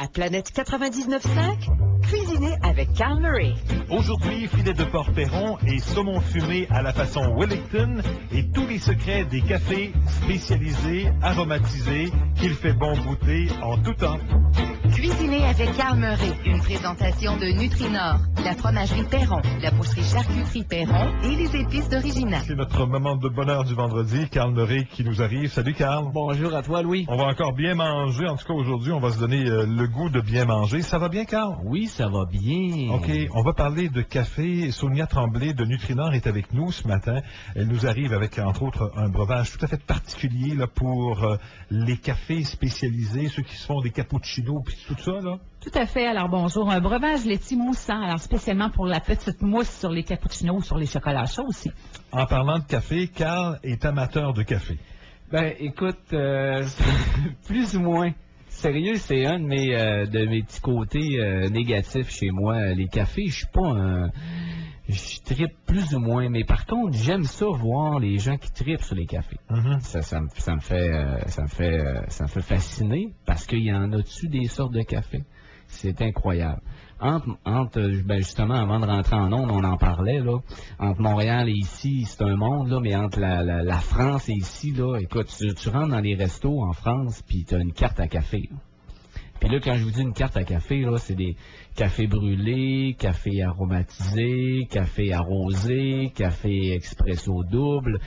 À Planète 99.5, cuisinez avec Carl Murray. Aujourd'hui, filet de porc Perron et saumon fumé à la façon Wellington et tous les secrets des cafés spécialisés, aromatisés, qu'il fait bon goûter en tout temps. Cuisinez avec Carl Murray, une présentation de Nutrinor, la fromagerie Perron, la boucherie charcuterie Perron et les épices d'Origina. C'est notre moment de bonheur du vendredi, Carl Murray qui nous arrive. Salut Carl. Bonjour à toi Louis. On va encore bien manger, en tout cas aujourd'hui, on va se donner le goût de bien manger. Ça va bien Carl? Oui, ça va bien. OK, on va parler de café. Sonia Tremblay de Nutrinor est avec nous ce matin. Elle nous arrive avec, entre autres, un breuvage tout à fait particulier là, pour les cafés spécialisés, ceux qui se font des cappuccinos puis tout ça, là. Tout à fait. Alors, bonjour. Un breuvage laitier moussant, alors spécialement pour la petite mousse sur les cappuccinos ou sur les chocolats chauds aussi. En parlant de café, Carl est amateur de café. Ben, écoute, plus ou moins. Sérieux, c'est un de mes petits côtés négatifs chez moi. Les cafés, je suis pas un... Je trippe plus ou moins, mais par contre, j'aime ça voir les gens qui trippent sur les cafés. Ça me fait fasciner parce qu'il y en a-tu des sortes de cafés. C'est incroyable. Ben justement, avant de rentrer en ondes, on en parlait, là. Entre Montréal et ici, c'est un monde, là, mais entre la France et ici, là, écoute, tu rentres dans les restos en France, puis tu as une carte à café, là. Puis là, quand je vous dis une carte à café, là, c'est des cafés brûlés, cafés aromatisés, cafés arrosés, café expresso double,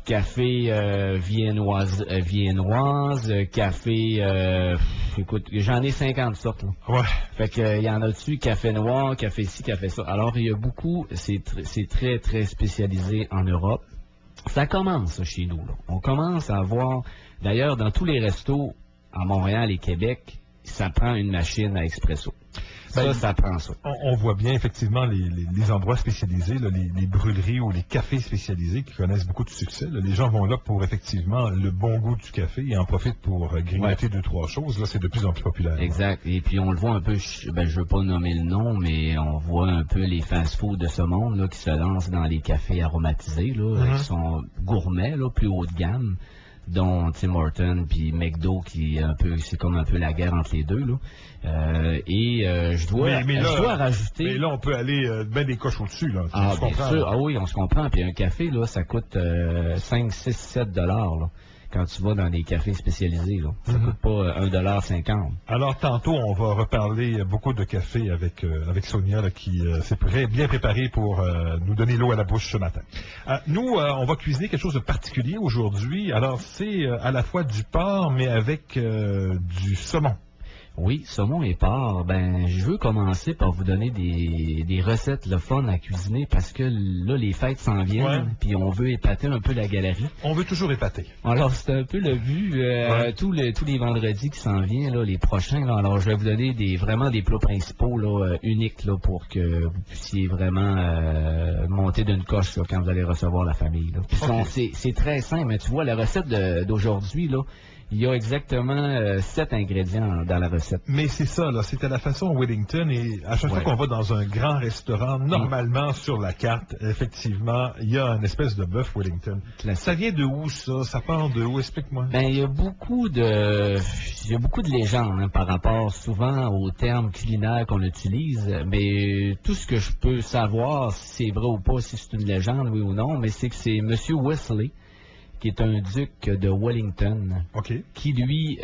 café viennoise, café... écoute, j'en ai 50 sortes, là. Ouais. Fait que il y en a dessus, café noir, café ci, café ça. Alors, il y a beaucoup, c'est très, très spécialisé en Europe. Ça commence chez nous, là. On commence à avoir... D'ailleurs, dans tous les restos à Montréal et Québec, ça prend une machine à expresso. Ça prend ça. On voit bien effectivement les endroits spécialisés, là, les brûleries ou les cafés spécialisés qui connaissent beaucoup de succès. Là. Les gens vont là pour effectivement le bon goût du café et en profitent pour grignoter deux, trois choses. Là, c'est de plus en plus populaire. Exact. Et puis on le voit un peu, je veux pas nommer le nom, mais on voit un peu les fast-foods de ce monde là, qui se lancent dans les cafés aromatisés, là, qui sont gourmets, là, plus haut de gamme, dont Tim Hortons puis McDo qui est un peu, c'est comme un peu la guerre entre les deux là. Je dois rajouter. Mais là, on peut aller ben des coches au-dessus là. Ah bien sûr. Ah oui, on se comprend. Puis un café là, ça coûte 5, 6, 7 $ là. Quand tu vas dans des cafés spécialisés, là. Ça coûte pas 1,50 $. Alors, tantôt, on va reparler beaucoup de café avec Sonia, là, qui s'est bien préparée pour nous donner l'eau à la bouche ce matin. Nous, on va cuisiner quelque chose de particulier aujourd'hui. Alors, c'est à la fois du porc, mais avec du saumon. Oui, saumon et porc. Ben, je veux commencer par vous donner des recettes le fun à cuisiner parce que là, les fêtes s'en viennent, puis on veut épater un peu la galerie. On veut toujours épater. Alors, c'est un peu le but tous les vendredis qui s'en viennent, là, les prochains. Là, alors, je vais vous donner vraiment des plats principaux là, uniques là, pour que vous puissiez vraiment monter d'une coche là, quand vous allez recevoir la famille. Là. C'est très simple, mais tu vois, la recette d'aujourd'hui, là, il y a exactement 7 ingrédients dans la recette. Mais c'est ça, là, c'est à la façon Wellington et à chaque fois qu'on va dans un grand restaurant, normalement sur la carte, effectivement, il y a une espèce de bœuf Wellington. Ça vient de où ça? Ça part de où? Explique-moi. Ben, il y a beaucoup de légendes hein, par rapport souvent aux termes culinaires qu'on utilise, mais tout ce que je peux savoir si c'est vrai ou pas, si c'est une légende, oui ou non, mais c'est que c'est M. Wesley, qui est un duc de Wellington, qui, lui,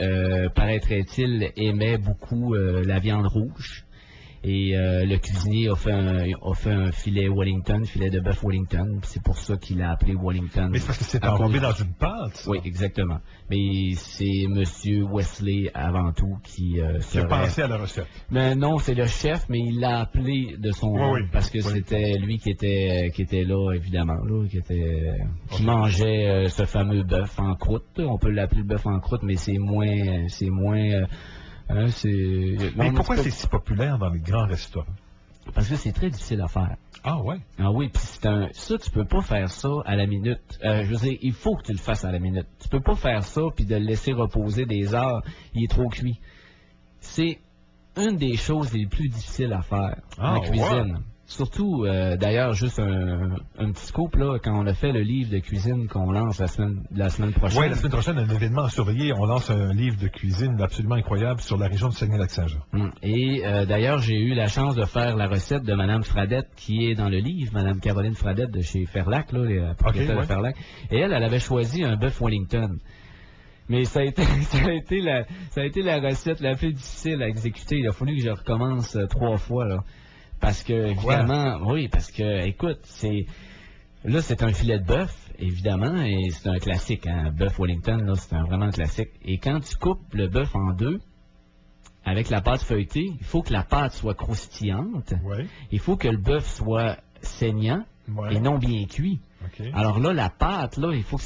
paraîtrait-il, aimait beaucoup la viande rouge. Et le cuisinier a fait un filet Wellington, filet de bœuf Wellington. C'est pour ça qu'il l'a appelé Wellington. Mais c'est parce que c'est enrobé dans une pâte, ça. Oui, exactement. Mais c'est M. Wesley, avant tout, qui a pensé à la recette. Mais non, c'est le chef, mais il l'a appelé de son nom, parce que c'était lui qui était là, évidemment, là, qui mangeait ce fameux bœuf en croûte. On peut l'appeler le bœuf en croûte, mais c'est moins mais pourquoi c'est si populaire dans les grands restaurants? Parce que c'est très difficile à faire. Ah ouais? Ah oui, puis ça, tu peux pas faire ça à la minute. Je veux dire, il faut que tu le fasses à la minute. Tu peux pas faire ça puis de le laisser reposer des heures. Il est trop cuit. C'est une des choses les plus difficiles à faire en cuisine. Surtout, d'ailleurs, juste un petit scoop, là, quand on a fait le livre de cuisine qu'on lance la semaine prochaine. Oui, la semaine prochaine, un événement à surveiller. On lance un livre de cuisine absolument incroyable sur la région de Saguenay-Lac-Saint-Jean. Et d'ailleurs, j'ai eu la chance de faire la recette de Mme Fradette, qui est dans le livre, Mme Caroline Fradette de chez Ferlac, là, les propriétaires de Ferlac. Et elle avait choisi un bœuf Wellington. Mais ça a été la recette la plus difficile à exécuter. Il a fallu que je recommence 3 fois, là. Parce que, évidemment, oui, parce que, écoute, c'est un filet de bœuf, évidemment, et c'est un classique, hein, bœuf Wellington, là, c'est vraiment un classique. Et quand tu coupes le bœuf en 2, avec la pâte feuilletée, il faut que la pâte soit croustillante, il faut que le bœuf soit saignant et non bien cuit. Alors là, la pâte, là, il faut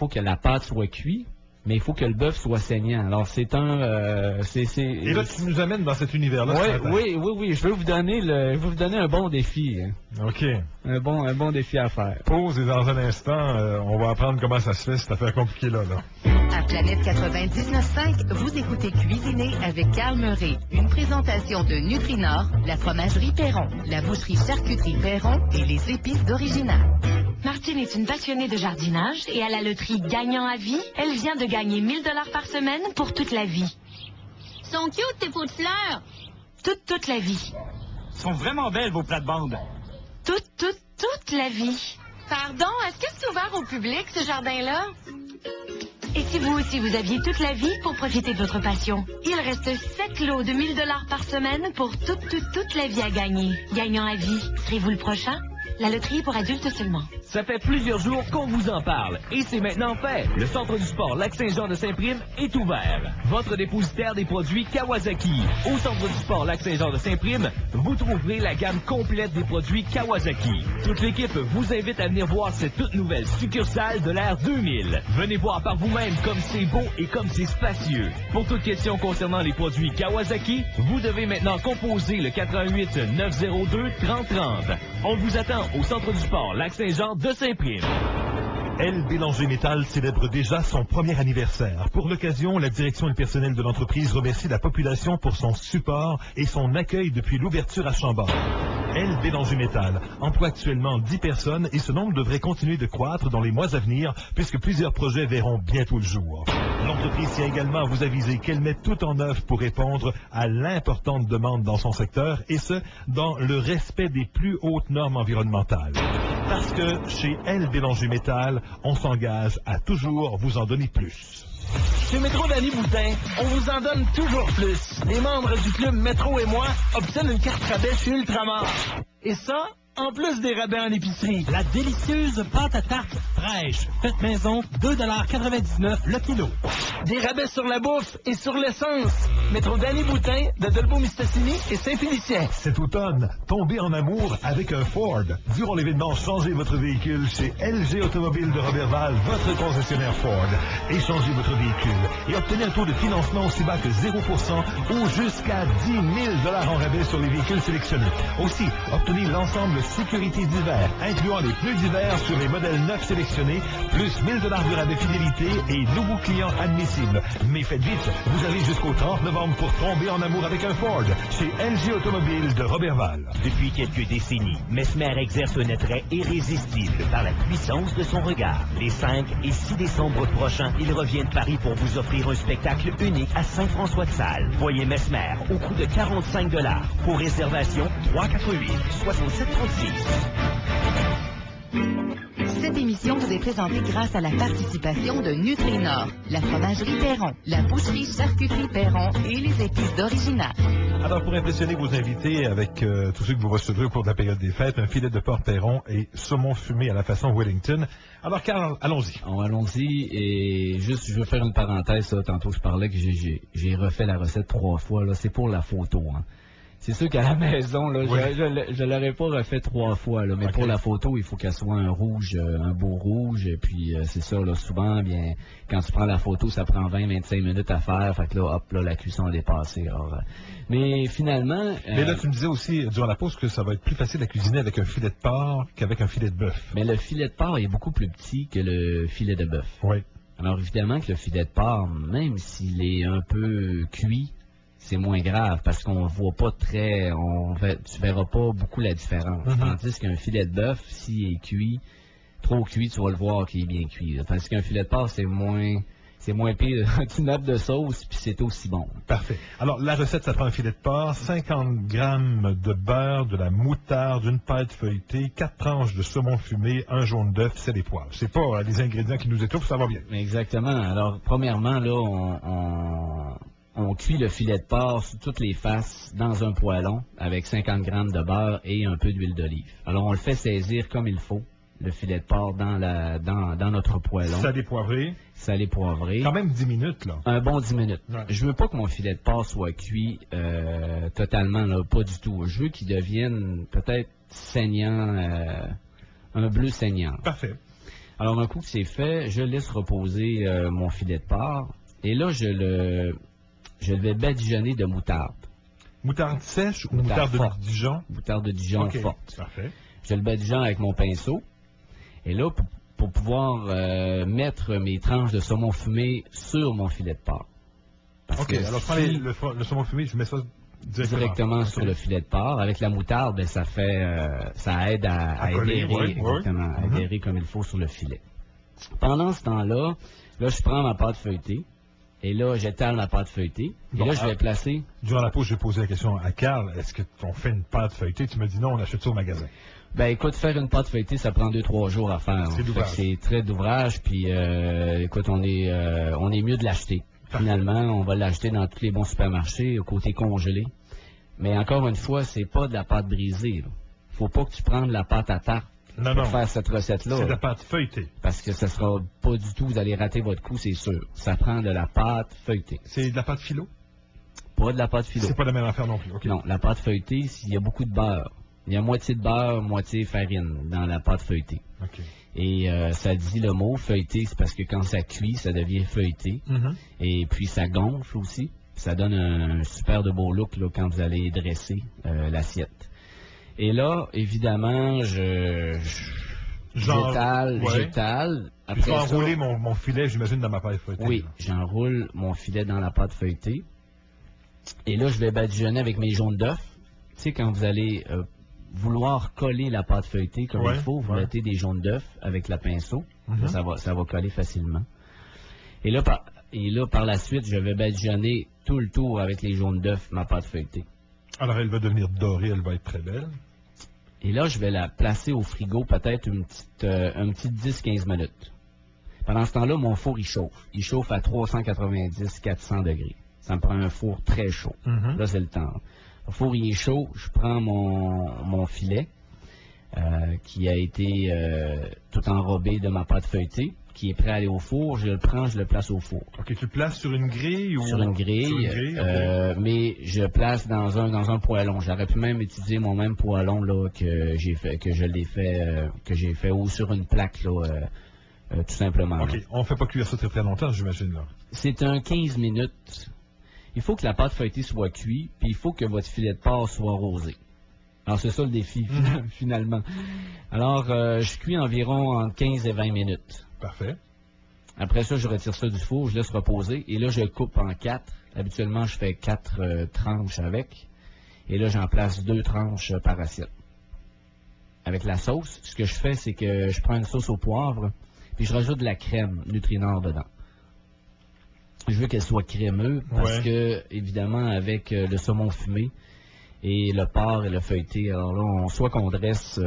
que la pâte soit cuite, mais il faut que le bœuf soit saignant. Alors, c'est un... Et là, tu nous amènes dans cet univers-là. Oui. Je vais vous donner un bon défi. Hein. OK. Un bon défi à faire. Pause et dans un instant, on va apprendre comment ça se fait, cette affaire compliquée-là. À Planète 99.5, vous écoutez Cuisiner avec Carl Murray. Une présentation de Nutrinor, la fromagerie Perron, la boucherie-charcuterie Perron et les épices d'Original. Martine est une passionnée de jardinage et à la loterie Gagnant à vie, elle vient de gagner 1000 $ par semaine pour toute la vie. Sont cute tes pots de fleurs? Toute la vie. Sont vraiment belles vos plates-bandes. Toute la vie. Pardon, est-ce que c'est ouvert au public, ce jardin-là? Et si vous aussi vous aviez toute la vie pour profiter de votre passion? Il reste 7 lots de 1000 $ par semaine pour toute la vie à gagner. Gagnant à vie, serez-vous le prochain? La loterie est pour adultes seulement. Ça fait plusieurs jours qu'on vous en parle et c'est maintenant fait. Le Centre du sport Lac-Saint-Jean de Saint-Prime est ouvert. Votre dépositaire des produits Kawasaki. Au Centre du sport Lac-Saint-Jean de Saint-Prime, vous trouverez la gamme complète des produits Kawasaki. Toute l'équipe vous invite à venir voir cette toute nouvelle succursale de l'ère 2000. Venez voir par vous-même comme c'est beau et comme c'est spacieux. Pour toute question concernant les produits Kawasaki, vous devez maintenant composer le 88 902 3030. On vous attend au Centre du sport Lac-Saint-Jean de Saint-Prime. L Bélanger Métal célèbre déjà son premier anniversaire. Pour l'occasion, la direction et le personnel de l'entreprise remercie la population pour son support et son accueil depuis l'ouverture à Chambord. L Bélanger Métal emploie actuellement 10 personnes et ce nombre devrait continuer de croître dans les mois à venir puisque plusieurs projets verront bientôt le jour. L'entreprise tient également à vous aviser qu'elle met tout en œuvre pour répondre à l'importante demande dans son secteur et ce, dans le respect des plus hautes normes environnementales. Parce que chez L Bélanger Métal, on s'engage à toujours vous en donner plus. Chez Métro Danny Boutin, on vous en donne toujours plus. Les membres du club Métro et moi obtiennent une carte rabais chez Ultramar. Et ça, en plus des rabais en épicerie. La délicieuse pâte à tarte fraîche, faite maison, 2,99 $ le kilo. Des rabais sur la bouffe et sur l'essence. Métro Danny Boutin de Dolbeau-Mistassini et Saint-Félicien. Cet automne, tombez en amour avec un Ford. Durant l'événement, changez votre véhicule chez LG Automobile de Roberval, votre concessionnaire Ford. Échangez votre véhicule et obtenez un taux de financement aussi bas que 0% ou jusqu'à 10 000 $ en rabais sur les véhicules sélectionnés. Aussi, obtenez l'ensemble sécurité d'hiver, incluant les pneus d'hiver sur les modèles neufs sélectionnés, plus 1000 $ de rabais fidélité et nouveaux clients admissibles. Mais faites vite, vous avez jusqu'au 30 novembre pour tomber en amour avec un Ford chez LG Automobile de Roberval. Depuis quelques décennies, Mesmer exerce un attrait irrésistible par la puissance de son regard. Les 5 et 6 décembre prochains, il revient de Paris pour vous offrir un spectacle unique à Saint-François-de-Salle. Voyez Mesmer au coût de 45 $. Pour réservation, 348 67 36. Cette émission vous est présentée grâce à la participation de Nutrinor, la fromagerie Perron, la boucherie-charcuterie Perron et les épices d'Original. Alors, pour impressionner vos invités avec tous ceux que vous recevrez au cours de la période des fêtes, un filet de porc Perron et saumon fumé à la façon Wellington. Alors, Carl, allons-y. Allons-y, et juste, je veux faire une parenthèse, là, tantôt je parlais que j'ai refait la recette 3 fois, là, c'est pour la photo, hein. C'est sûr qu'à la maison, là, je l'aurais pas refait 3 fois, là, mais pour la photo, il faut qu'elle soit un rouge, un beau rouge, et puis c'est ça, là, souvent, bien, quand tu prends la photo, ça prend 20-25 minutes à faire, fait que là, hop, là, la cuisson est dépassée. Alors, mais finalement... Mais là, tu me disais aussi, durant la pause, que ça va être plus facile à cuisiner avec un filet de porc qu'avec un filet de bœuf. Mais le filet de porc est beaucoup plus petit que le filet de bœuf. Oui. Alors, évidemment que le filet de porc, même s'il est un peu cuit, c'est moins grave parce qu'on voit pas très, tu verras pas beaucoup la différence. Tandis qu'un filet de bœuf, s'il est cuit, trop cuit, tu vas le voir qu'il est bien cuit. Là. Tandis qu'un filet de porc, c'est moins pire. Tu nappes de sauce, puis c'est aussi bon. Parfait. Alors, la recette, ça prend un filet de porc, 50 grammes de beurre, de la moutarde, une pâte feuilletée, 4 tranches de saumon fumé, un jaune d'œuf, sel et poivre. C'est pas les ingrédients qui nous étouffent, ça va bien. Exactement. Alors, premièrement, là, on cuit le filet de porc sous toutes les faces dans un poêlon avec 50 grammes de beurre et un peu d'huile d'olive. Alors, on le fait saisir comme il faut, le filet de porc dans notre poêlon. Salé poivré. Salé poivré. Quand même 10 minutes, là. Un bon 10 minutes. Ouais. Je veux pas que mon filet de porc soit cuit totalement, là, pas du tout. Je veux qu'il devienne peut-être saignant, un bleu saignant. Parfait. Alors, un coup que c'est fait, je laisse reposer mon filet de porc. Et là, je le vais badigeonner de moutarde. Moutarde sèche ou moutarde de Dijon? Moutarde de Dijon forte. Parfait. Je le badigeonne avec mon pinceau. Et là, pour pouvoir mettre mes tranches de saumon fumé sur mon filet de porc. OK, alors je prends le saumon fumé, je mets ça directement sur le filet de porc. Avec la moutarde, ben, ça aide à adhérer, à adhérer comme il faut sur le filet. Pendant ce temps-là, je prends ma pâte feuilletée. Et là, j'étale ma pâte feuilletée. Et là, je vais placer... Durant la pause, j'ai posé la question à Carl. Est-ce qu'on fait une pâte feuilletée? Tu me dis non, on achète ça au magasin. Ben écoute, faire une pâte feuilletée, ça prend 2-3 jours à faire. C'est très d'ouvrage. Puis écoute, on est mieux de l'acheter. Finalement, on va l'acheter dans tous les bons supermarchés, au côté congelé. Mais encore une fois, c'est pas de la pâte brisée. Là. Faut pas que tu prennes la pâte à tarte. Pour faire cette recette-là. C'est de la pâte feuilletée. Parce que ça sera pas du tout, vous allez rater votre coup, c'est sûr. Ça prend de la pâte feuilletée. C'est de la pâte philo? Pas de la pâte philo. C'est pas la même affaire non plus. Okay. Non, la pâte feuilletée, il y a beaucoup de beurre. Il y a moitié de beurre, moitié farine dans la pâte feuilletée. Okay. Et ça dit le mot feuilleté, c'est parce que quand ça cuit, ça devient feuilleté. Et puis ça gonfle aussi. Ça donne un super de beau look là, quand vous allez dresser l'assiette. Et là, évidemment, j'étale. Après tu vas enrouler mon filet, j'imagine, dans ma pâte feuilletée. Oui, j'enroule mon filet dans la pâte feuilletée. Et là, je vais badigeonner avec mes jaunes d'œufs. Tu sais, quand vous allez vouloir coller la pâte feuilletée comme il faut, vous mettez des jaunes d'œufs avec le pinceau. Ça va coller facilement. Et là, par la suite, je vais badigeonner tout le tour avec les jaunes d'œufs ma pâte feuilletée. Alors, elle va devenir dorée, elle va être très belle. Et là, je vais la placer au frigo peut-être un petit 10-15 minutes. Pendant ce temps-là, mon four, il chauffe. Il chauffe à 390-400 degrés. Ça me prend un four très chaud. Là, c'est le temps. Le four, il est chaud. Je prends mon filet qui a été tout enrobé de ma pâte feuilletée, qui est prêt à aller au four. Je le prends, je le place au four. OK, tu le places sur une grille ou... Sur une grille, mais je le place dans un poêlon. J'aurais pu même utiliser mon même poêlon là, que j'ai fait ou sur une plaque là, tout simplement. OK, on ne fait pas cuire ça très très longtemps, j'imagine là. C'est un 15 minutes. Il faut que la pâte feuilletée soit cuite, puis il faut que votre filet de porc soit rosé. Alors, c'est ça le défi, finalement. Alors, je cuis environ entre 15 et 20 minutes. Parfait. Après ça, je retire ça du four, je laisse reposer. Et là, je le coupe en 4. Habituellement, je fais 4 tranches avec. Et là, j'en place 2 tranches par assiette. Avec la sauce, ce que je fais, c'est que je prends une sauce au poivre, puis je rajoute de la crème Nutrinor dedans. Je veux qu'elle soit crémeuse, parce que, évidemment, avec le saumon fumé et le porc et le feuilleté, alors là, soit qu'on dresse...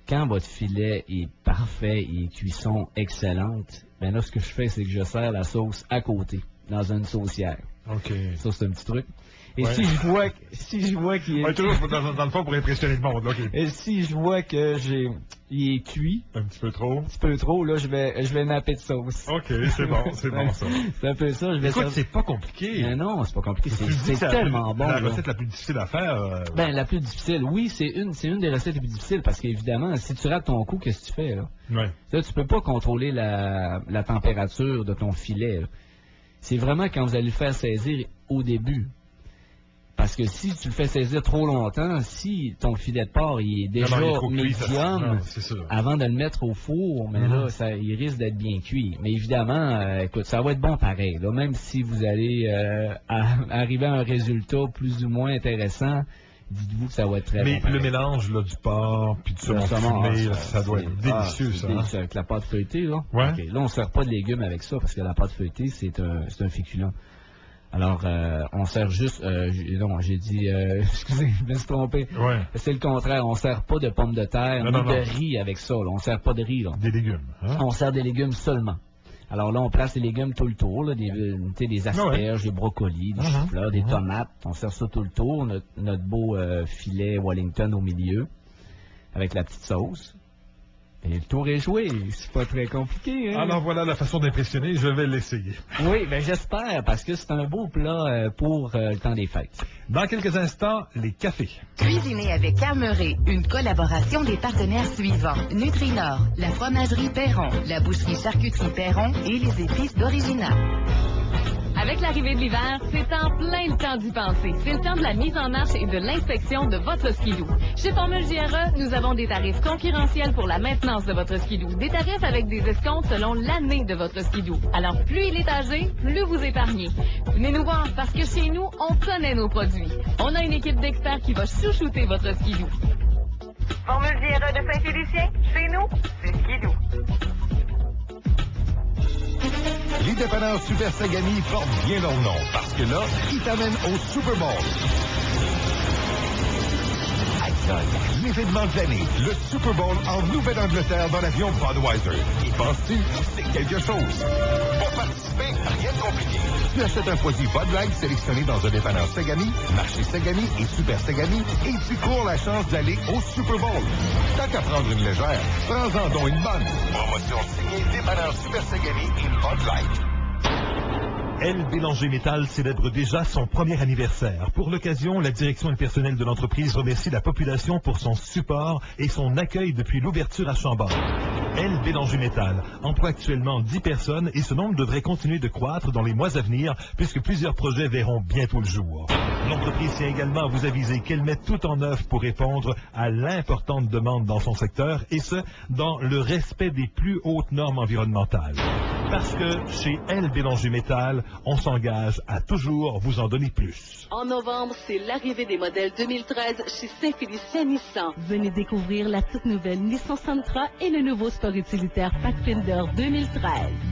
quand votre filet est parfait et cuisson excellente, ben là, ce que je fais, c'est que je sers la sauce à côté, dans une saucière. OK. Ça, c'est un petit truc. Et si je vois qu'il est... toujours dans le fond pour impressionner le monde. Okay. Et si je vois que il est cuit... Un petit peu trop. Là, je vais napper de sauce. OK, c'est bon, c'est bon ça. C'est un peu ça. Écoute, c'est pas compliqué. Mais non, c'est pas compliqué. C'est tellement bon. La recette la plus difficile à faire... Ben, la plus difficile, oui, c'est une des recettes les plus difficiles parce qu'évidemment, si tu rates ton coup, qu'est-ce que tu fais, là? Là, tu peux pas contrôler la température de ton filet, là. C'est vraiment quand vous allez le faire saisir au début. Parce que si tu le fais saisir trop longtemps, si ton filet de porc il est déjà médium, avant de le mettre au four, mais là, il risque d'être bien cuit. Mais évidemment, écoute, ça va être bon pareil. Là, même si vous allez arriver à un résultat plus ou moins intéressant, dites-vous que ça va être très bon. Mais le mélange là, du porc puis du saumon fumé, ça doit être délicieux, ça. Délicieux, avec la pâte feuilletée, là. Ouais. Okay, là, on ne sert pas de légumes avec ça, parce que la pâte feuilletée, c'est un féculent. Alors, on sert juste... non, j'ai dit... excusez, je me suis trompé. Ouais. C'est le contraire. On sert pas de pommes de terre ni de riz avec ça. Là. On sert pas de riz. Là. Des légumes. Hein? On sert des légumes seulement. Alors là, on place les légumes tout le tour. Là, des asperges, des brocolis, des choux-fleurs, des tomates. On sert ça tout le tour. Notre beau filet Wellington au milieu, avec la petite sauce. Et le tour est joué, c'est pas très compliqué. Hein? Alors voilà la façon d'impressionner, je vais l'essayer. Oui, ben j'espère, parce que c'est un beau plat pour le temps des fêtes. Dans quelques instants, les cafés. Cuisiner avec Carmeret, une collaboration des partenaires suivants. Nutrinor, la fromagerie Perron, la boucherie-charcuterie Perron et les épices d'Original. Avec l'arrivée de l'hiver, c'est en plein le temps d'y penser. C'est le temps de la mise en marche et de l'inspection de votre skidoo. Chez Formule JRE, nous avons des tarifs concurrentiels pour la maintenance de votre skidoo. Des tarifs avec des escomptes selon l'année de votre skidoo. Alors, plus il est âgé, plus vous épargnez. Venez nous voir parce que chez nous, on connaît nos produits. On a une équipe d'experts qui va chouchouter votre skidoo. Formule JRE de Saint-Félicien, chez nous, c'est skidoo. Les dépanneurs Super Sagami portent bien leur nom, parce que là, ils t'amènent au Super Bowl. L'événement de l'année, le Super Bowl en Nouvelle-Angleterre dans l'avion Budweiser. Y penses-tu? C'est quelque chose. Pour participer, rien de compliqué. Tu achètes un produit Bud Light sélectionné dans un dépanneur Sagami, marché Sagami et Super Sagami, et tu cours la chance d'aller au Super Bowl. Tant qu'à prendre une légère, prends-en donc une bonne. Promotion signée dépanneur Super Sagami et Bud Light. L Bélanger Métal célèbre déjà son premier anniversaire. Pour l'occasion, la direction et le personnel de l'entreprise remercie la population pour son support et son accueil depuis l'ouverture à Chambord. L Bélanger Métal emploie actuellement 10 personnes et ce nombre devrait continuer de croître dans les mois à venir puisque plusieurs projets verront bientôt le jour. L'entreprise tient également à vous aviser qu'elle met tout en œuvre pour répondre à l'importante demande dans son secteur et ce, dans le respect des plus hautes normes environnementales. Parce que chez L Bélanger Métal, on s'engage à toujours vous en donner plus. En novembre, c'est l'arrivée des modèles 2013 chez Saint-Félicien Nissan. Venez découvrir la toute nouvelle Nissan Sentra et le nouveau sport utilitaire Pathfinder 2013.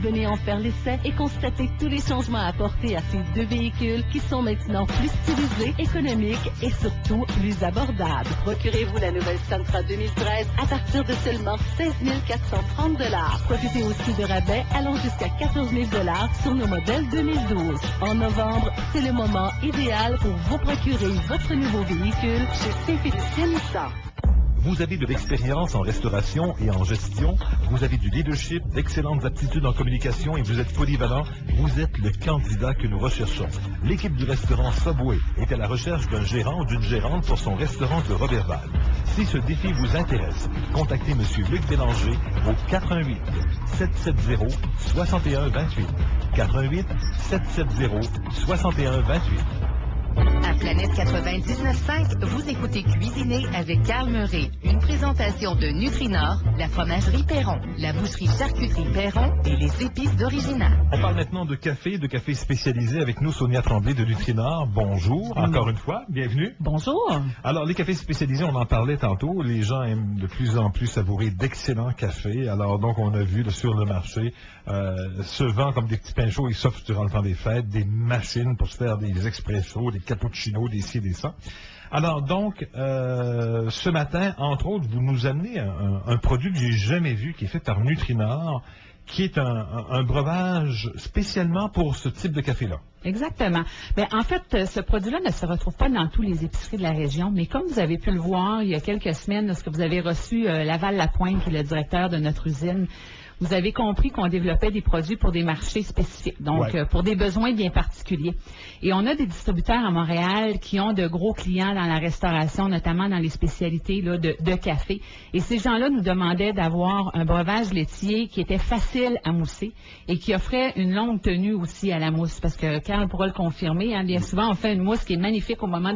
Venez en faire l'essai et constater tous les changements apportés à ces deux véhicules qui sont maintenant plus stylisés, économiques et surtout plus abordables. Procurez-vous la nouvelle Sentra 2013 à partir de seulement 16 430 $. Profitez aussi de rabais allant jusqu'à 14 000 $ sur nos modèles 2012. En novembre, c'est le moment idéal pour vous procurer votre nouveau véhicule chez Saint-Félicien Nissan. Vous avez de l'expérience en restauration et en gestion, vous avez du leadership, d'excellentes aptitudes en communication et vous êtes polyvalent, vous êtes le candidat que nous recherchons. L'équipe du restaurant Subway est à la recherche d'un gérant ou d'une gérante pour son restaurant de Roberval. Si ce défi vous intéresse, contactez M. Luc Bélanger au 88 770 61 28. 88 770 61 28. À Planète 99.5, vous écoutez Cuisiner avec Carl Murray, une présentation de Nutrinor, la fromagerie Perron, la boucherie-charcuterie Perron et les épices d'Original. On parle maintenant de café spécialisé avec nous, Sonia Tremblay de Nutrinor. Bonjour, encore une fois, bienvenue. Bonjour. Alors, les cafés spécialisés, on en parlait tantôt, les gens aiment de plus en plus savourer d'excellents cafés. Alors, donc, on a vu sur le marché, se vend comme des petits pains chauds, ils s'offrent durant le temps des fêtes, des machines pour se faire des expressos, des cappuccinos, des ci, des ça. Alors donc, ce matin, entre autres, vous nous amenez un produit que j'ai jamais vu, qui est fait par Nutrinor, qui est un breuvage spécialement pour ce type de café-là. Exactement. Bien, en fait, ce produit-là ne se retrouve pas dans tous les épiceries de la région, mais comme vous avez pu le voir il y a quelques semaines, lorsque vous avez reçu Laval Lapointe, qui est le directeur de notre usine, vous avez compris qu'on développait des produits pour des marchés spécifiques, donc pour des besoins bien particuliers. Et on a des distributeurs à Montréal qui ont de gros clients dans la restauration, notamment dans les spécialités là, de café. Et ces gens-là nous demandaient d'avoir un breuvage laitier qui était facile à mousser et qui offrait une longue tenue aussi à la mousse, parce que Carl pourra le confirmer, hein, bien souvent on fait une mousse qui est magnifique au moment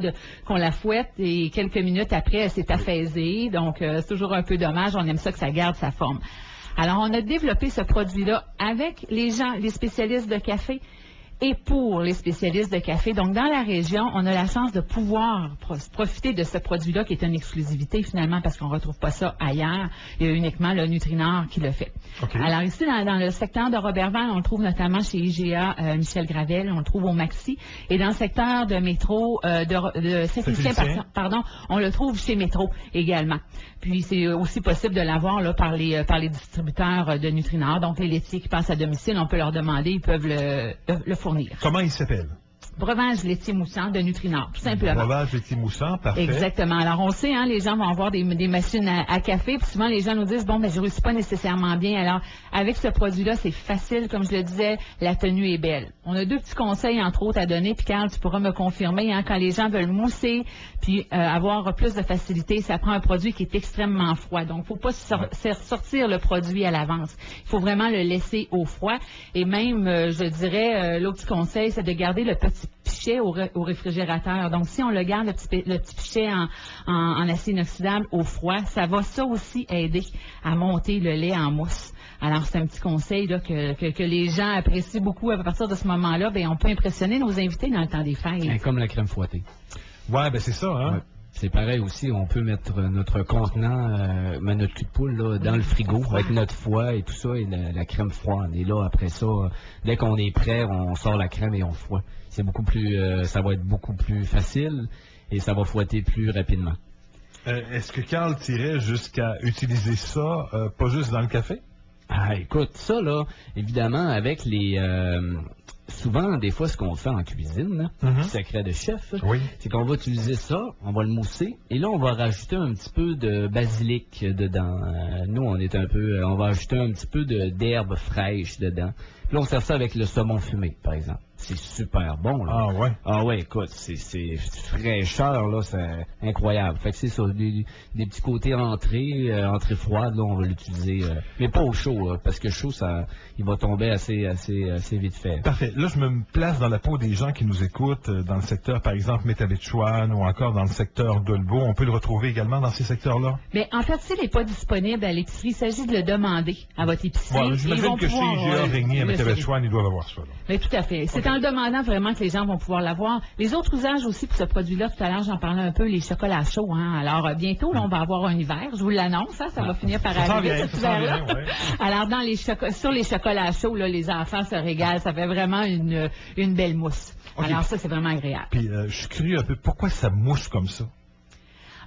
qu'on la fouette et quelques minutes après elle s'est affaisée, donc c'est toujours un peu dommage, on aime ça que ça garde sa forme. Alors on a développé ce produit-là avec les spécialistes de café et pour les spécialistes de café. Donc, dans la région, on a la chance de pouvoir profiter de ce produit-là qui est une exclusivité finalement parce qu'on ne retrouve pas ça ailleurs. Il y a uniquement le Nutrinor qui le fait. Okay. Alors ici, dans le secteur de Roberval, on le trouve notamment chez IGA Michel Gravel, on le trouve au Maxi. Et dans le secteur de Métro, de Saint-Félicien, pardon, on le trouve chez Métro également. Puis c'est aussi possible de l'avoir là, par les distributeurs de Nutrinor. Donc, les laitiers qui passent à domicile, on peut leur demander, ils peuvent le fournir. Comment il s'appelle? Breuvage laitier moussant de Nutrinor, tout simplement. Breuvage laitier moussant, parfait. Exactement. Alors, on sait, hein, les gens vont avoir des machines à café, puis souvent, les gens nous disent, bon, ben, je ne réussis pas nécessairement bien. Alors, avec ce produit-là, c'est facile, comme je le disais, la tenue est belle. On a 2 petits conseils, entre autres, à donner, puis Carl, tu pourras me confirmer, hein, quand les gens veulent mousser, puis avoir plus de facilité, ça prend un produit qui est extrêmement froid. Donc, il ne faut pas sortir le produit à l'avance. Il faut vraiment le laisser au froid. Et même, je dirais, l'autre petit conseil, c'est de garder le petit pichet au réfrigérateur. Donc, si on le garde, le petit pichet en acier inoxydable au froid, ça va ça aussi aider à monter le lait en mousse. Alors, c'est un petit conseil là, que les gens apprécient beaucoup. À partir de ce moment-là, ben, on peut impressionner nos invités dans le temps des fêtes. Comme la crème fouettée. Ouais, ben c'est ça, hein? Ouais. C'est pareil aussi, on peut mettre notre contenant, notre cul de poule là, dans le frigo avec notre foie et tout ça et la crème froide. Et là, après ça, dès qu'on est prêt, on sort la crème et on fouette. C'est beaucoup plus, ça va être beaucoup plus facile et ça va fouetter plus rapidement. Est-ce que Carl tirait jusqu'à utiliser ça, pas juste dans le café? Ah, écoute, ça là, évidemment, avec les... souvent, des fois, ce qu'on fait en cuisine, secret de chef, c'est qu'on va utiliser ça, on va le mousser, et là, on va rajouter un petit peu de basilic dedans. Nous, on va ajouter un petit peu d'herbe fraîche dedans. Puis là, on sert ça avec le saumon fumé, par exemple. C'est super bon, là. Ah ouais? Ah ouais, écoute, c'est fraîcheur, là, c'est incroyable. Fait que c'est ça, des petits côtés entrée froide, là, on va l'utiliser. Mais pas au chaud, là, parce que chaud, il va tomber assez vite fait. Parfait. Là, je me place dans la peau des gens qui nous écoutent, dans le secteur, par exemple, Métabetchouane ou encore dans le secteur d'Olbeau. On peut le retrouver également dans ces secteurs-là? Bien, en fait, s'il n'est pas disponible à l'épicerie, il s'agit de le demander à votre épicerie. Ouais, j'imagine que chez IGA Régnier à Métabetchouane, ils doivent avoir ça. Mais tout à fait. C'est en le demandant vraiment que les gens vont pouvoir l'avoir. Les autres usages aussi pour ce produit-là, tout à l'heure, j'en parlais un peu, les chocolats chauds. Hein. Alors, bientôt, là, on va avoir un hiver. Je vous l'annonce, hein, ça va finir par arriver, cet hiver-là. Ouais. Alors, sur les chocolats chauds, là, les enfants se régalent. Ça fait vraiment une belle mousse. Okay. Alors, ça, c'est vraiment agréable. Puis, je suis curieux un peu, pourquoi ça mousse comme ça?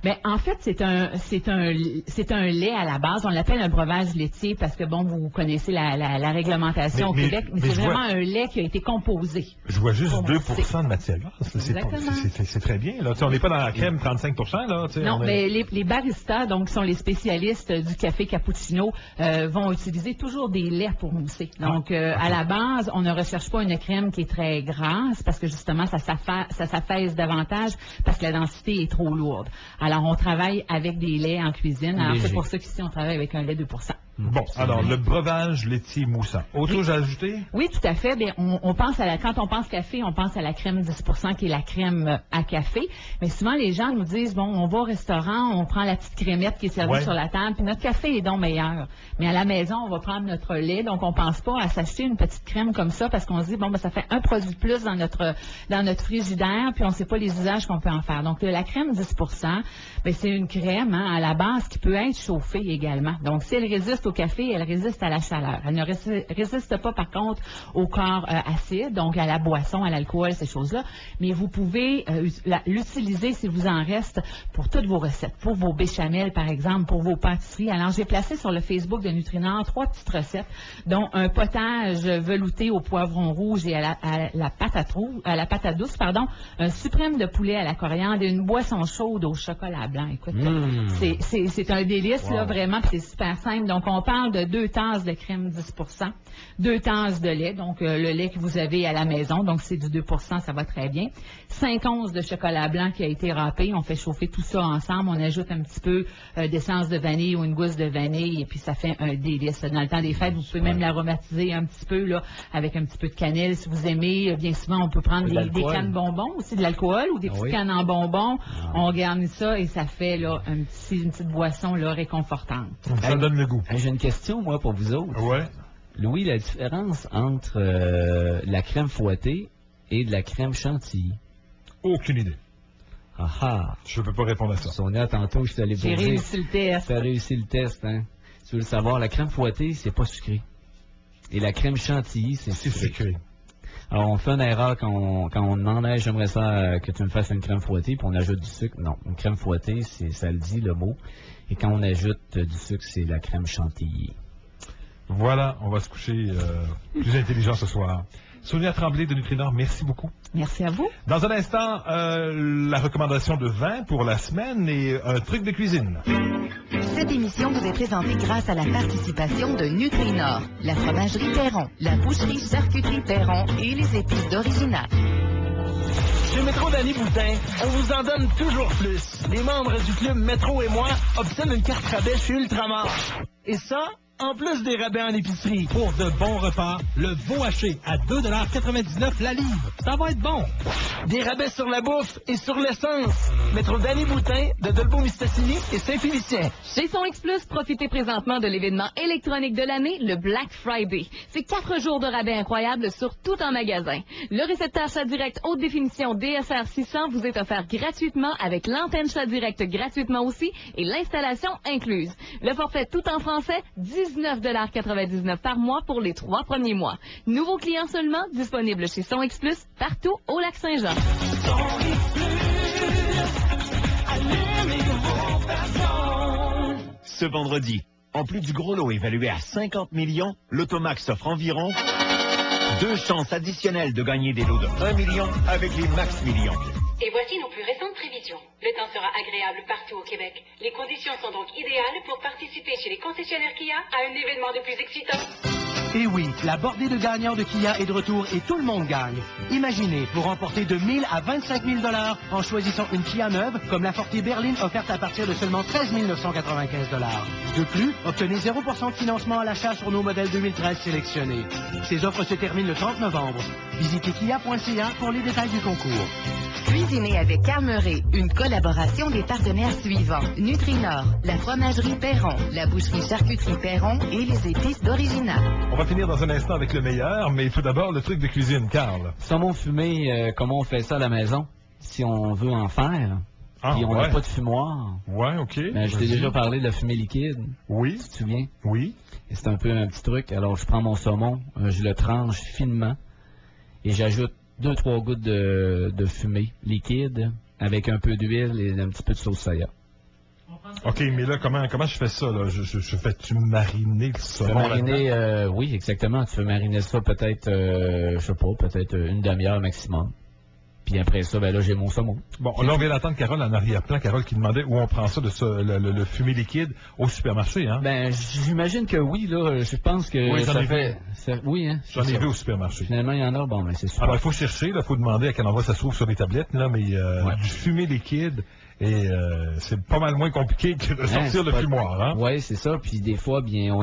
Bien, en fait, c'est un lait à la base. On l'appelle un breuvage laitier parce que, bon, vous connaissez la réglementation au Québec, mais c'est vraiment un lait qui a été composé. Je vois juste 2% de matière grasse. C'est très bien. Là. On n'est pas dans la crème 35%. Là, non, mais les baristas, donc, qui sont les spécialistes du café cappuccino, vont utiliser toujours des laits pour mousser. Donc, à la base, on ne recherche pas une crème qui est très grasse parce que, justement, ça s'affaisse davantage parce que la densité est trop lourde. Alors, on travaille avec des laits en cuisine. Alors, c'est pour ça qu'ici, on travaille avec un lait 2%. Bon, alors, le breuvage laitier moussant. Autre chose à ajouter? Oui, tout à fait. Bien, on pense quand on pense café, on pense à la crème 10% qui est la crème à café. Mais souvent, les gens nous disent, bon, on va au restaurant, on prend la petite crémette qui est servie sur la table, puis notre café est donc meilleur. Mais à la maison, on va prendre notre lait, donc on pense pas à s'acheter une petite crème comme ça parce qu'on se dit, bon, ben, ça fait un produit de plus dans notre frigidaire, puis on sait pas les usages qu'on peut en faire. Donc, la crème 10%, ben, c'est une crème, hein, à la base qui peut être chauffée également. Donc, si elle résiste au café, elle résiste à la chaleur. Elle ne résiste pas, par contre, au corps acide, donc à la boisson, à l'alcool, ces choses-là. Mais vous pouvez l'utiliser, s'il vous en reste, pour toutes vos recettes. Pour vos béchamels, par exemple, pour vos pâtisseries. Alors, j'ai placé sur le Facebook de Nutrinor 3 petites recettes, dont un potage velouté au poivron rouge et à la patate douce, un suprême de poulet à la coriandre et une boisson chaude au chocolat blanc. Écoute, c'est un délice, là, vraiment, puis c'est super simple. Donc, on parle de 2 tasses de crème 10 2 tasses de lait, donc le lait que vous avez à la maison, donc c'est du 2 ça va très bien. 5 onces de chocolat blanc qui a été râpé, on fait chauffer tout ça ensemble, on ajoute un petit peu d'essence de vanille ou une gousse de vanille et puis ça fait un délice. Dans le temps des fêtes, vous pouvez même l'aromatiser un petit peu là, avec un petit peu de cannelle si vous aimez. Bien souvent, on peut prendre des cannes bonbons, aussi de l'alcool ou des petites cannes en bonbons. On garnit ça et ça fait là, une petite boisson là, réconfortante. Ça donne le goût. J'ai une question, moi, pour vous autres. Ouais. Louis, la différence entre la crème fouettée et de la crème chantilly? Aucune idée. Ah ah. Je peux pas répondre à ça. Sonia, tantôt, je suis allé J'ai réussi le test. Tu as réussi le test, hein? Tu veux le savoir, la crème fouettée, c'est pas sucré. Et la crème chantilly, c'est sucré. Alors, on fait une erreur quand on demande, hey, j'aimerais ça que tu me fasses une crème fouettée, puis on ajoute du sucre. Non, une crème fouettée, ça le dit, le mot. Et quand on ajoute du sucre, c'est la crème chantilly. Voilà, on va se coucher plus intelligent ce soir. Sonia Tremblay de Nutrinor, merci beaucoup. Merci à vous. Dans un instant, la recommandation de vin pour la semaine et un truc de cuisine. Cette émission vous est présentée grâce à la participation de Nutrinor, la fromagerie Perron, la boucherie charcuterie Perron et les épices d'Original. Chez Métro Danny Boutin, on vous en donne toujours plus. Les membres du club Métro et moi obtiennent une carte rabais chez Ultramar. Et ça, en plus des rabais en épicerie. Pour de bons repas, le veau haché à 2,99 $ la livre. Ça va être bon. Des rabais sur la bouffe et sur l'essence. Métro Danny Boutin de Dolbeau-Mistassini et Saint-Félicien. Chez Son X Plus, profitez présentement de l'événement électronique de l'année, le Black Friday. C'est 4 jours de rabais incroyables sur tout en magasin. Le récepteur chat direct haute définition DSR 600 vous est offert gratuitement avec l'antenne chat direct gratuitement aussi et l'installation incluse. Le forfait tout en français, 19,99 $ par mois pour les 3 premiers mois. Nouveaux clients seulement, disponible chez Son X Plus, partout au Lac-Saint-Jean. Ce vendredi, en plus du gros lot évalué à 50 millions, l'Automax offre environ 2 chances additionnelles de gagner des lots de 1 million avec les Max Millions. Et voici nos plus récentes prévisions. Le temps sera agréable partout au Québec. Les conditions sont donc idéales pour participer chez les concessionnaires Kia à un événement de plus excitant. Et oui, la bordée de gagnants de Kia est de retour et tout le monde gagne. Imaginez, vous remportez de 1 000 à 25 000 $ en choisissant une Kia neuve, comme la Forte Berline offerte à partir de seulement 13 995 $. De plus, obtenez 0% de financement à l'achat sur nos modèles 2013 sélectionnés. Ces offres se terminent le 30 novembre. Visitez kia.ca pour les détails du concours. Cuisiner avec Carmeret, une collaboration des partenaires suivants. Nutrinor, la fromagerie Perron, la boucherie charcuterie Perron et les épices d'Original. On va finir dans un instant avec le meilleur, mais tout d'abord, le truc de cuisine, Carl. Saumon fumé, comment on fait ça à la maison, si on veut en faire? Puis on n'a pas de fumoir. Ouais, OK. Ben, je t'ai déjà parlé de la fumée liquide. Oui. Tu te souviens? Oui. Et c'est un peu un petit truc. Alors, je prends mon saumon, je le tranche finement et j'ajoute 2-3 gouttes de fumée liquide avec un peu d'huile et un petit peu de sauce soya. OK, mais là, comment je fais ça, là? Je fais-tu mariner le saumon? Mariner, oui, exactement. Tu fais mariner ça peut-être, je sais pas, peut-être une demi-heure maximum. Puis après ça, ben là, j'ai mon saumon. Bon, là, on vient d'entendre Carole en arrière-plan. Carole qui demandait où on prend ça, le fumé liquide, au supermarché, hein? Ben, j'imagine que oui, là. Je pense que oui, ça fait... Oui, hein? J'en ai vu au supermarché. Finalement, il y en a. Bon, ben, c'est super. Alors, il faut chercher, il faut demander à quel endroit ça se trouve sur les tablettes, là, mais du fumé liquide... Et c'est pas mal moins compliqué que de sortir le fumoir, hein? Oui, c'est ça. Puis des fois, bien,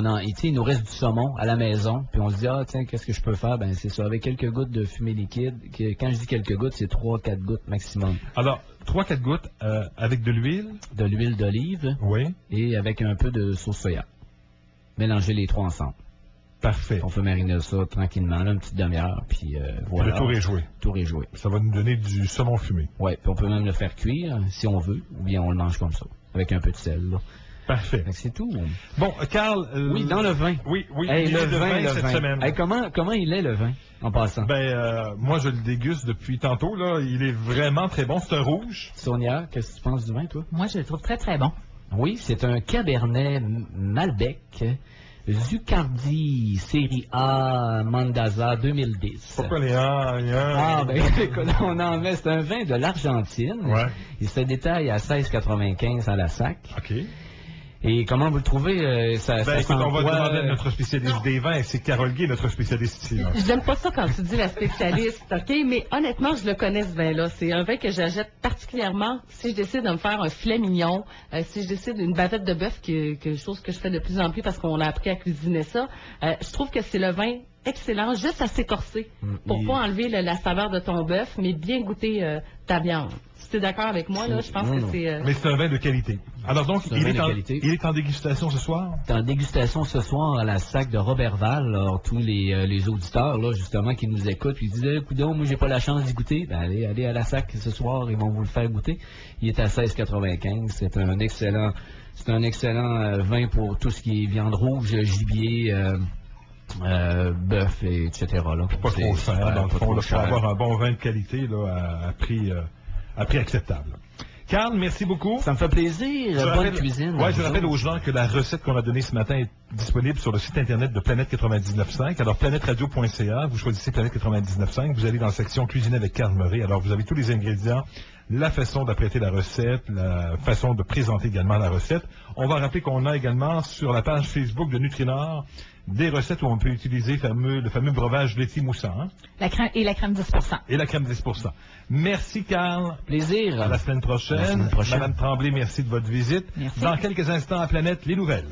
il nous reste du saumon à la maison. Puis on se dit, ah, tiens, qu'est-ce que je peux faire? Ben, c'est ça, avec quelques gouttes de fumée liquide. Quand je dis quelques gouttes, c'est 3-4 gouttes maximum. Alors, 3-4 gouttes avec de l'huile? De l'huile d'olive. Oui. Et avec un peu de sauce soya. Mélanger les trois ensemble. Parfait. On peut mariner ça tranquillement, là, une petite demi-heure, puis voilà. Le tour est joué. Tour est joué. Ça va nous donner du saumon fumé. Oui, puis on peut même le faire cuire, si on veut, ou bien on le mange comme ça, avec un peu de sel, là. Parfait. C'est tout. Bon, Carl... oui, dans le vin. Oui, hey, le vin cette semaine. Hey, comment il est, le vin, en passant? Ben, moi, je le déguste depuis tantôt, là. Il est vraiment très bon. C'est un rouge. Sonia, qu'est-ce que tu penses du vin, toi? Moi, je le trouve très, très bon. Oui, c'est un Cabernet Malbec... Zucardi Série A Mandaza 2010. Pourquoi les A? Ah, ben, écoute, on en met, c'est un vin de l'Argentine. Ouais. Il se détaille à 16,95 à la sac. OK. Et comment vous le trouvez? Ça Écoute, sent on va quoi, demander à notre spécialiste des vins, et c'est Carole Guay, notre spécialiste ici. Là. J'aime pas ça quand tu dis la spécialiste, OK? Mais honnêtement, je le connais, ce vin-là. C'est un vin que j'achète particulièrement si je décide de me faire un filet mignon, si je décide d'une bavette de bœuf, chose que je fais de plus en plus parce qu'on a appris à cuisiner ça. Je trouve que c'est le vin excellent, juste à s'écorcer, pour pas enlever la saveur de ton bœuf, mais bien goûter ta viande. Si tu es d'accord avec moi, là, je pense que c'est... Mais c'est un vin de qualité. Alors donc, il est en dégustation ce soir? Il est en dégustation ce soir à la SAC de Robertval. Alors, tous les auditeurs, là, justement, qui nous écoutent, ils disent « Coudonc, moi, j'ai pas la chance d'y goûter. » Ben, allez à la SAC ce soir, ils vont vous le faire goûter. Il est à 16,95. C'est un excellent vin pour tout ce qui est viande rouge, gibier... bœuf, etc. Là. Pas trop cher, dans le fond, pour avoir un bon vin de qualité là, à prix acceptable. Carl, merci beaucoup. Ça me fait plaisir. Bonne cuisine. Oui, je rappelle aux gens que la recette qu'on a donnée ce matin est disponible sur le site internet de Planète 99.5. Alors, planèteradio.ca, vous choisissez Planète 99.5, vous allez dans la section Cuisiner avec Carl Murray. Alors, vous avez tous les ingrédients, la façon d'apprêter la recette, la façon de présenter également la recette. On va rappeler qu'on a également sur la page Facebook de Nutrinor des recettes où on peut utiliser le fameux breuvage laitier moussant. Hein? La crème 10%. Et la crème 10%. Merci, Carl. Plaisir. À la semaine prochaine. Madame Tremblay, merci de votre visite. Merci. Dans quelques instants, à Planète, les nouvelles.